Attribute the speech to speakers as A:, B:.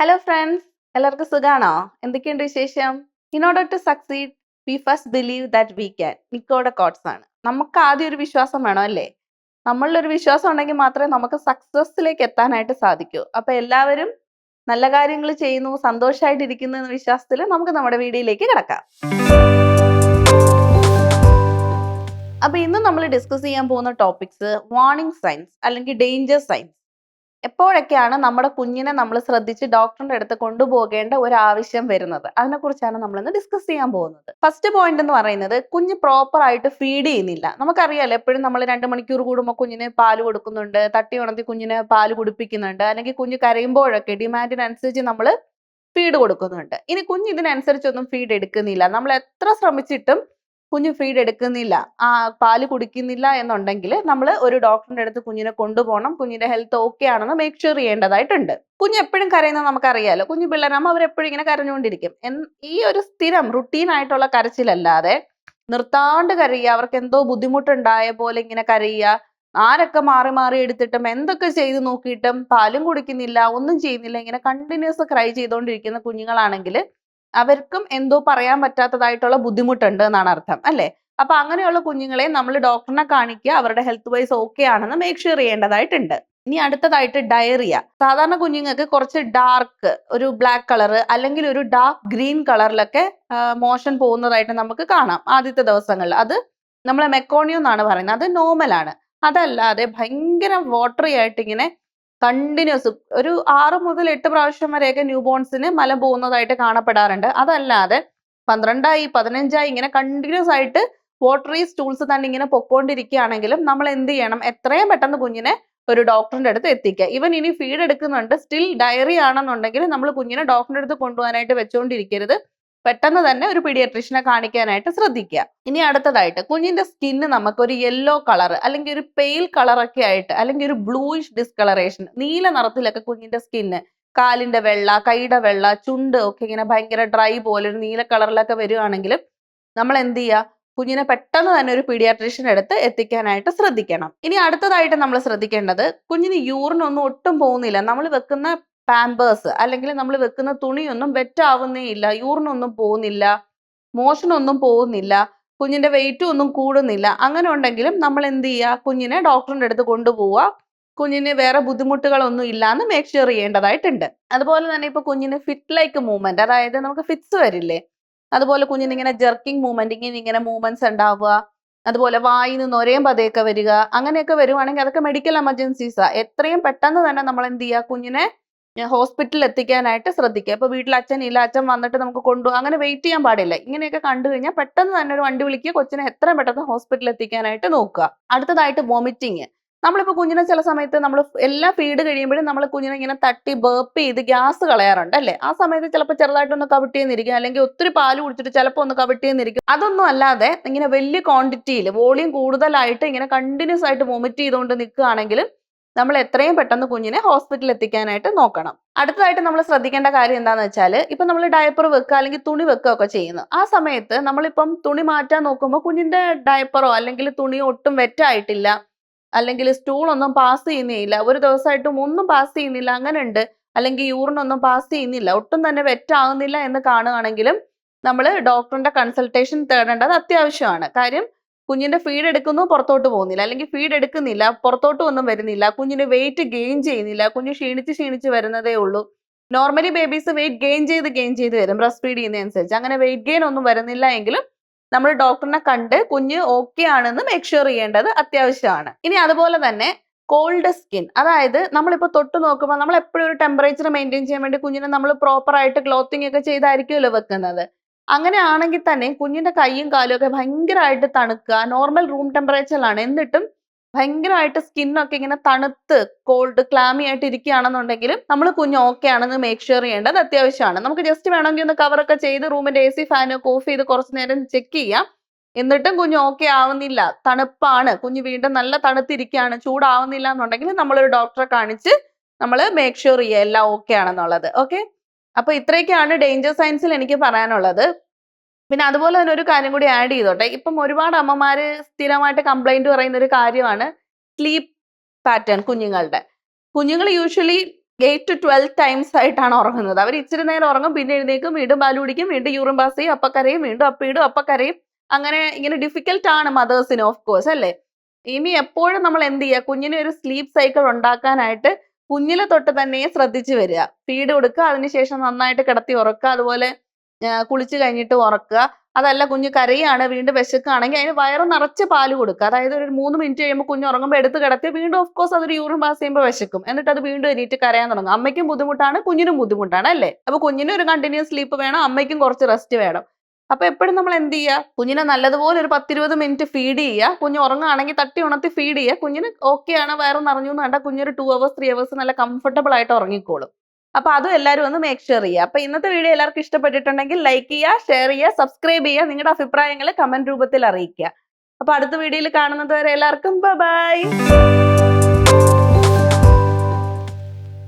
A: Hello friends, എല്ലാവർക്കും സുഖാണോ? എന്തൊക്കെയുണ്ട് വിശേഷം? In order to succeed we first believe that we can. നിക്കോയുടെ കോട്സ് ആണ്. നമുക്ക് ആദ്യം ഒരു വിശ്വാസം വേണം അല്ലേ? നമ്മളിലൊരു വിശ്വാസം ഉണ്ടെങ്കിൽ മാത്രമേ നമുക്ക് സക്സസ്സിലേക്ക് എത്താനായിട്ട് സാധിക്കൂ. അപ്പൊ എല്ലാവരും നല്ല കാര്യങ്ങൾ ചെയ്യുന്നു, സന്തോഷമായിട്ടിരിക്കുന്നു എന്ന വിശ്വാസത്തിൽ നമുക്ക് നമ്മുടെ വീഡിയോയിലേക്ക് കിടക്കാം. അപ്പൊ ഇന്ന് നമ്മൾ ഡിസ്കസ് ചെയ്യാൻ പോകുന്ന ടോപ്പിക്സ് വാർണിംഗ് സൈൻസ് അല്ലെങ്കിൽ ഡേഞ്ചർ സൈൻസ്. എപ്പോഴൊക്കെയാണ് നമ്മുടെ കുഞ്ഞിനെ നമ്മൾ ശ്രദ്ധിച്ച് ഡോക്ടറിന്റെ അടുത്ത് കൊണ്ടുപോകേണ്ട ഒരു ആവശ്യം വരുന്നത്, അതിനെക്കുറിച്ചാണ് നമ്മൾ ഇന്ന് ഡിസ്കസ് ചെയ്യാൻ പോകുന്നത്. ഫസ്റ്റ് പോയിന്റ് എന്ന് പറയുന്നത്, കുഞ്ഞ് പ്രോപ്പർ ആയിട്ട് ഫീഡ് ചെയ്യുന്നില്ല. നമുക്കറിയാലോ, എപ്പോഴും നമ്മൾ 2 മണിക്കൂർ കൂടുമ്പോൾ കുഞ്ഞിന് പാല് കൊടുക്കുന്നുണ്ട്, തട്ടി ഉണർത്തി കുഞ്ഞിന് പാല് കുടിപ്പിക്കുന്നുണ്ട്, അല്ലെങ്കിൽ കുഞ്ഞ് കരയുമ്പോഴൊക്കെ ഡിമാൻഡിനനുസരിച്ച് നമ്മൾ ഫീഡ് കൊടുക്കുന്നുണ്ട്. ഇനി കുഞ്ഞ് ഇതിനനുസരിച്ചൊന്നും ഫീഡ് എടുക്കുന്നില്ല, നമ്മൾ എത്ര ശ്രമിച്ചിട്ടും കുഞ്ഞ് ഫീഡ് എടുക്കുന്നില്ല, പാല് കുടിക്കുന്നില്ല എന്നുണ്ടെങ്കിൽ നമ്മൾ ഒരു ഡോക്ടറിന്റെ അടുത്ത് കുഞ്ഞിനെ കൊണ്ടുപോകണം. കുഞ്ഞിന്റെ ഹെൽത്ത് ഓക്കെ ആണെന്ന് മേക്ക് ഷുവർ ചെയ്യേണ്ടതായിട്ടുണ്ട്. കുഞ്ഞ് എപ്പോഴും കരയുന്നത് നമുക്കറിയാലോ. കുഞ്ഞു പിള്ളേരാകുമ്പോൾ അവരെപ്പോഴും ഇങ്ങനെ കരഞ്ഞുകൊണ്ടിരിക്കും. ഈ ഒരു സ്ഥിരം റുട്ടീൻ ആയിട്ടുള്ള കരച്ചിലല്ലാതെ നിർത്താണ്ട് കരയുക, അവർക്ക് എന്തോ ബുദ്ധിമുട്ടുണ്ടായ പോലെ ഇങ്ങനെ കരയുക, ആരൊക്കെ മാറി മാറി എടുത്തിട്ടും എന്തൊക്കെ ചെയ്ത് നോക്കിയിട്ടും പാലും കുടിക്കുന്നില്ല, ഒന്നും ചെയ്യുന്നില്ല, ഇങ്ങനെ കണ്ടിന്യൂസ് ക്രൈ ചെയ്തുകൊണ്ടിരിക്കുന്ന കുഞ്ഞുങ്ങളാണെങ്കിൽ അവർക്കും എന്തോ പറയാൻ പറ്റാത്തതായിട്ടുള്ള ബുദ്ധിമുട്ടുണ്ട് എന്നാണ് അർത്ഥം, അല്ലേ? അപ്പൊ അങ്ങനെയുള്ള കുഞ്ഞുങ്ങളെ നമ്മൾ ഡോക്ടറിനെ കാണിക്കുക, അവരുടെ ഹെൽത്ത് വൈസ് ഓക്കെ ആണെന്ന് മേക്ക് ഷുവർ ചെയ്യേണ്ടതായിട്ടുണ്ട്. ഇനി അടുത്തതായിട്ട് ഡയറിയ. സാധാരണ കുഞ്ഞുങ്ങൾക്ക് കുറച്ച് ഡാർക്ക് ഒരു ബ്ലാക്ക് കളർ അല്ലെങ്കിൽ ഒരു ഡാർക്ക് ഗ്രീൻ കളറിലൊക്കെ മോഷൻ പോകുന്നതായിട്ട് നമുക്ക് കാണാം ആദ്യത്തെ ദിവസങ്ങളിൽ. അത് നമ്മൾ മെക്കോണിയോ എന്നാണ് പറയുന്നത്, അത് നോർമൽ ആണ്. അതല്ലാതെ ഭയങ്കര വാട്ടറി ആയിട്ട് ഇങ്ങനെ കണ്ടിന്യൂസ് ഒരു 6 മുതൽ 8 പ്രാവശ്യം വരെയൊക്കെ ന്യൂ ബോൺസിന് മലം പോകുന്നതായിട്ട് കാണപ്പെടാറുണ്ട്. അതല്ലാതെ 12ആയി 15ആയി ഇങ്ങനെ കണ്ടിന്യൂസ് ആയിട്ട് വാട്ടറി സ്റ്റൂൾസ് തന്നെ ഇങ്ങനെ പൊക്കോണ്ടിരിക്കുകയാണെങ്കിലും നമ്മൾ എന്ത് ചെയ്യണം? എത്രയും പെട്ടെന്ന് കുഞ്ഞിനെ ഒരു ഡോക്ടറിന്റെ അടുത്ത് എത്തിക്കുക. ഇവൻ ഇനി ഫീഡ് എടുക്കുന്നുണ്ട്, സ്റ്റിൽ ഡയറി ആണെന്നുണ്ടെങ്കിൽ നമ്മൾ കുഞ്ഞിനെ ഡോക്ടറിന്റെ അടുത്ത് കൊണ്ടുപോകാനായിട്ട് വെച്ചുകൊണ്ടിരിക്കരുത്. പെട്ടെന്ന് തന്നെ ഒരു പീഡിയാട്രീഷ്യനെ കാണിക്കാനായിട്ട് ശ്രദ്ധിക്കുക. ഇനി അടുത്തതായിട്ട് കുഞ്ഞിന്റെ സ്കിന്ന് നമുക്കൊരു യെല്ലോ കളർ അല്ലെങ്കിൽ ഒരു പെയിൽ കളർ ഒക്കെ ആയിട്ട്, അല്ലെങ്കിൽ ഒരു ബ്ലൂയിഷ് ഡിസ്കളറേഷൻ, നീല നിറത്തിലൊക്കെ കുഞ്ഞിന്റെ സ്കിന്ന്, കാലിന്റെ വെള്ള, കൈയുടെ വെള്ള, ചുണ്ട് ഒക്കെ ഇങ്ങനെ ഭയങ്കര ഡ്രൈ പോലെ ഒരു നീല കളറിലൊക്കെ വരുവാണെങ്കിലും നമ്മൾ എന്ത് ചെയ്യുക? കുഞ്ഞിനെ പെട്ടെന്ന് തന്നെ ഒരു പീഡിയാട്രീഷ്യന്റെ അടുത്ത് എത്തിക്കാനായിട്ട് ശ്രദ്ധിക്കണം. ഇനി അടുത്തതായിട്ട് നമ്മൾ ശ്രദ്ധിക്കേണ്ടത്, കുഞ്ഞിന് യൂറിനൊന്നും ഒട്ടും പോകുന്നില്ല. നമ്മൾ വെക്കുന്ന പാമ്പേഴ്സ് അല്ലെങ്കിൽ നമ്മൾ വെക്കുന്ന തുണിയൊന്നും വെറ്റ് ആവുന്നേ ഇല്ല, യൂറിനൊന്നും പോകുന്നില്ല, മോഷനൊന്നും പോകുന്നില്ല, കുഞ്ഞിന്റെ വെയിറ്റും ഒന്നും കൂടുന്നില്ല. അങ്ങനെ ഉണ്ടെങ്കിലും നമ്മൾ എന്ത് ചെയ്യുക? കുഞ്ഞിനെ ഡോക്ടറിന്റെ അടുത്ത് കൊണ്ടുപോവുക. കുഞ്ഞിന് വേറെ ബുദ്ധിമുട്ടുകളൊന്നും ഇല്ലാന്ന് മേക്ക് ഷുവർ ചെയ്യേണ്ടതായിട്ടുണ്ട്. അതുപോലെ തന്നെ ഇപ്പൊ കുഞ്ഞിന് ഫിറ്റ് ലൈക്ക് മൂവ്മെന്റ്, അതായത് നമുക്ക് ഫിറ്റ്സ് വരില്ലേ, അതുപോലെ കുഞ്ഞിന് ഇങ്ങനെ ജെർക്കിംഗ് മൂവ്മെന്റ്, ഇങ്ങനെ മൂവ്മെന്റ്സ് ഉണ്ടാവുക, അതുപോലെ വായിന്ന് നൊരയും പതയൊക്കെ വരിക, അങ്ങനെയൊക്കെ വരുവാണെങ്കിൽ അതൊക്കെ മെഡിക്കൽ എമർജൻസീസാ. എത്രയും പെട്ടെന്ന് തന്നെ നമ്മൾ എന്ത് ചെയ്യുക? കുഞ്ഞിനെ ഹോസ്പിറ്റലിൽ എത്തിക്കാനായിട്ട് ശ്രദ്ധിക്കുക. ഇപ്പൊ വീട്ടിൽ അച്ഛനില്ല, അച്ഛൻ വന്നിട്ട് നമുക്ക് അങ്ങനെ വെയിറ്റ് ചെയ്യാൻ പാടില്ല. ഇങ്ങനെയൊക്കെ കണ്ടു കഴിഞ്ഞാൽ പെട്ടെന്ന് തന്നെ ഒരു വണ്ടി വിളിക്കുക, കൊച്ചിനെ എത്രയും പെട്ടെന്ന് ഹോസ്പിറ്റലിൽ എത്തിക്കാനായിട്ട് നോക്കുക. അടുത്തതായിട്ട് വോമിറ്റിങ്. നമ്മളിപ്പോൾ കുഞ്ഞിനെ ചില സമയത്ത് നമ്മൾ എല്ലാ ഫീഡ് കഴിയുമ്പോഴും നമ്മൾ കുഞ്ഞിനെ ഇങ്ങനെ തട്ടി ബേപ്പ് ചെയ്ത് ഗ്യാസ് കളയാറുണ്ട്, അല്ലേ? ആ സമയത്ത് ചിലപ്പോൾ ചെറുതായിട്ടൊന്ന് കവിട്ടിയെന്നിരിക്കും, അല്ലെങ്കിൽ ഒത്തിരി പാല് കുടിച്ചിട്ട് ചിലപ്പോൾ ഒന്ന് കവിട്ടിയെന്നിരിക്കും. അതൊന്നും അല്ലാതെ ഇങ്ങനെ വലിയ ക്വാണ്ടിറ്റിയിൽ വോളിയം കൂടുതലായിട്ട് ഇങ്ങനെ കണ്ടിന്യൂസ് ആയിട്ട് വോമിറ്റ് ചെയ്തുകൊണ്ട് നിൽക്കുകയാണെങ്കിൽ നമ്മൾ എത്രയും പെട്ടെന്ന് കുഞ്ഞിനെ ഹോസ്പിറ്റലിൽ എത്തിക്കാനായിട്ട് നോക്കണം. അടുത്തതായിട്ട് നമ്മൾ ശ്രദ്ധിക്കേണ്ട കാര്യം എന്താണെന്ന് വെച്ചാൽ, ഇപ്പം നമ്മൾ ഡയപ്പർ വെക്കുക അല്ലെങ്കിൽ തുണി വെക്കുക ഒക്കെ ചെയ്യുന്നു. ആ സമയത്ത് നമ്മളിപ്പം തുണി മാറ്റാൻ നോക്കുമ്പോൾ കുഞ്ഞിന്റെ ഡയപ്പറോ അല്ലെങ്കിൽ തുണിയോ ഒട്ടും വെറ്റായിട്ടില്ല, അല്ലെങ്കിൽ സ്റ്റൂൾ ഒന്നും പാസ് ചെയ്യുന്നില്ല, ഒരു ദിവസമായിട്ടും ഒന്നും പാസ് ചെയ്യുന്നില്ല, അങ്ങനെ ഉണ്ട്, അല്ലെങ്കിൽ യൂറിനൊന്നും പാസ് ചെയ്യുന്നില്ല, ഒട്ടും തന്നെ വെറ്റ് ആകുന്നില്ല എന്ന് കാണുകയാണെങ്കിലും നമ്മൾ ഡോക്ടറിന്റെ കൺസൾട്ടേഷൻ തേടേണ്ടത് അത്യാവശ്യമാണ്. കാര്യം കുഞ്ഞിന്റെ ഫീഡ് എടുക്കുന്നു, പുറത്തോട്ട് പോകുന്നില്ല, അല്ലെങ്കിൽ ഫീഡ് എടുക്കുന്നില്ല, പുറത്തോട്ടും ഒന്നും വരുന്നില്ല, കുഞ്ഞിന് വെയിറ്റ് ഗെയിൻ ചെയ്യുന്നില്ല, കുഞ്ഞ് ക്ഷീണിച്ച് വരുന്നതേ ഉള്ളൂ. നോർമലി ബേബീസ് വെയിറ്റ് ഗെയിൻ ചെയ്ത് വരും ബ്രസ്റ്റ് ഫീഡ് ചെയ്യുന്നതനുസരിച്ച്. അങ്ങനെ വെയിറ്റ് ഗെയിൻ ഒന്നും വരുന്നില്ല എങ്കിലും നമ്മൾ ഡോക്ടറിനെ കണ്ട് കുഞ്ഞ് ഓക്കെ ആണെന്ന് മേക്ക് ഷുവർ ചെയ്യേണ്ടത് അത്യാവശ്യമാണ്. ഇനി അതുപോലെ തന്നെ കോൾഡ് സ്കിൻ, അതായത് നമ്മളിപ്പോൾ തൊട്ട് നോക്കുമ്പോൾ നമ്മൾ എപ്പോഴും ഒരു ടെമ്പറേച്ചർ മെയിൻറ്റെയിൻ ചെയ്യാൻ വേണ്ടി കുഞ്ഞിനെ നമ്മൾ പ്രോപ്പർ ആയിട്ട് ക്ലോത്തിങ് ഒക്കെ ചെയ്തായിരിക്കുമല്ലോ വെക്കുന്നത്. അങ്ങനെ ആണെങ്കിൽ തന്നെ കുഞ്ഞിന്റെ കൈയും കാലും ഒക്കെ ഭയങ്കരമായിട്ട് തണുക്കുക, നോർമൽ റൂം ടെമ്പറേച്ചറിലാണ്, എന്നിട്ടും ഭയങ്കരമായിട്ട് സ്കിന്നൊക്കെ ഇങ്ങനെ തണുത്ത് കോൾഡ് ക്ലാമി ആയിട്ട് ഇരിക്കുകയാണെന്നുണ്ടെങ്കിലും നമ്മൾ കുഞ്ഞ് ഓക്കെ ആണെന്ന് മേക്ക് ഷുവർ ചെയ്യേണ്ടത് അത്യാവശ്യമാണ്. നമുക്ക് ജസ്റ്റ് വേണമെങ്കിൽ ഒന്ന് കവറൊക്കെ ചെയ്ത് റൂമിന്റെ AC ഫാനൊക്കെ ഓഫ് ചെയ്ത് കുറച്ച് നേരം ചെക്ക് ചെയ്യാം. എന്നിട്ടും കുഞ്ഞ് ഓക്കെ ആവുന്നില്ല, തണുപ്പാണ്, കുഞ്ഞ് വീണ്ടും നല്ല തണുത്തിരിക്കുകയാണ്, ചൂടാവുന്നില്ല എന്നുണ്ടെങ്കിൽ നമ്മളൊരു ഡോക്ടറെ കാണിച്ച് നമ്മൾ മേക്ക് ഷുവർ ചെയ്യുക എല്ലാം ഓക്കെ ആണെന്നുള്ളത്. ഓക്കെ, അപ്പൊ ഇത്രയൊക്കെയാണ് ഡേഞ്ചർ സയൻസിൽ എനിക്ക് പറയാനുള്ളത്. പിന്നെ അതുപോലെ തന്നെ ഒരു കാര്യം കൂടി ആഡ് ചെയ്തോട്ടെ. ഇപ്പം ഒരുപാട് അമ്മമാര് സ്ഥിരമായിട്ട് കംപ്ലൈന്റ് പറയുന്ന ഒരു കാര്യമാണ് സ്ലീപ്പ് പാറ്റേൺ കുഞ്ഞുങ്ങളുടെ. കുഞ്ഞുങ്ങൾ യൂഷ്വലി 8 to 12 ടൈംസ് ആയിട്ടാണ് ഉറങ്ങുന്നത്. അവർ ഇച്ചിരി നേരം ഉറങ്ങും, പിന്നെ എഴുന്നേൽക്കും, വീണ്ടും പാല് കുടിക്കും, വീണ്ടും യൂറിൻ പാസ് ചെയ്യും, അപ്പൊ കരയും, വീണ്ടും അപ്പിയിടും, അപ്പൊ കരയും. അങ്ങനെ ഇങ്ങനെ ഡിഫിക്കൽട്ട് ആണ് മദേഴ്സിന് ഓഫ് കോഴ്സ് അല്ലേ. ഇനി എപ്പോഴും നമ്മൾ എന്ത് ചെയ്യുക, കുഞ്ഞിന് ഒരു സ്ലീപ്പ് സൈക്കിൾ ഉണ്ടാക്കാനായിട്ട് കുഞ്ഞിലെ തൊട്ട് തന്നെ ശ്രദ്ധിച്ചു വരിക. ഫീഡ് കൊടുക്കുക, അതിനുശേഷം നന്നായിട്ട് കിടത്തി ഉറക്കുക, അതുപോലെ കുളിച്ച് കഴിഞ്ഞിട്ട് ഉറക്കുക. അതല്ല കുഞ്ഞ് കരയാണ്, വീണ്ടും വിശക്കുകയാണെങ്കിൽ അതിന് വയറ് നിറച്ച് പാല് കൊടുക്കുക. അതായത് ഒരു 3 മിനിറ്റ് കഴിയുമ്പോൾ കുഞ്ഞ് ഉറങ്ങുമ്പോൾ എടുത്ത് കിടത്തി വീണ്ടും ഓഫ് കോഴ്സ് അതൊരു യൂറിൻ പാസ് ചെയ്യുമ്പോൾ വിശക്കും, എന്നിട്ട് അത് വീണ്ടും എണീറ്റ് കരയാൻ തുടങ്ങും. അമ്മയ്ക്കും ബുദ്ധിമുട്ടാണ്, കുഞ്ഞിനും ബുദ്ധിമുട്ടാണ് അല്ലേ. അപ്പൊ കുഞ്ഞിനും ഒരു കണ്ടിന്യൂസ് സ്ലീപ്പ് വേണം, അമ്മയ്ക്കും കുറച്ച് റെസ്റ്റ് വേണം. അപ്പൊ എപ്പോഴും നമ്മൾ എന്ത് ചെയ്യുക, കുഞ്ഞിനെ നല്ലതുപോലെ ഒരു 10-20 മിനിറ്റ് ഫീഡ് ചെയ്യുക. കുഞ്ഞ് ഉറങ്ങുകയാണെങ്കിൽ തട്ടി ഉണർത്തി ഫീഡ് ചെയ്യുക. കുഞ്ഞിന് ഓക്കെ ആണ്, വയറ് നിറഞ്ഞു എന്ന് കണ്ടാൽ കുഞ്ഞൊരു 2 hours 3 hours നല്ല കംഫർട്ടബിൾ ആയിട്ട് ഉറങ്ങിക്കോളും. അപ്പൊ അതും എല്ലാവരും ഒന്ന് മേക്ക് ഷുവർ ചെയ്യുക. അപ്പൊ ഇന്നത്തെ വീഡിയോ എല്ലാവർക്കും ഇഷ്ടപ്പെട്ടിട്ടുണ്ടെങ്കിൽ ലൈക്ക് ചെയ്യുക, ഷെയർ ചെയ്യുക, സബ്സ്ക്രൈബ് ചെയ്യുക, നിങ്ങളുടെ അഭിപ്രായങ്ങൾ കമന്റ് രൂപത്തിൽ അറിയിക്കുക. അപ്പൊ അടുത്ത വീഡിയോയിൽ കാണുന്നത് വരെ എല്ലാവർക്കും ബൈ.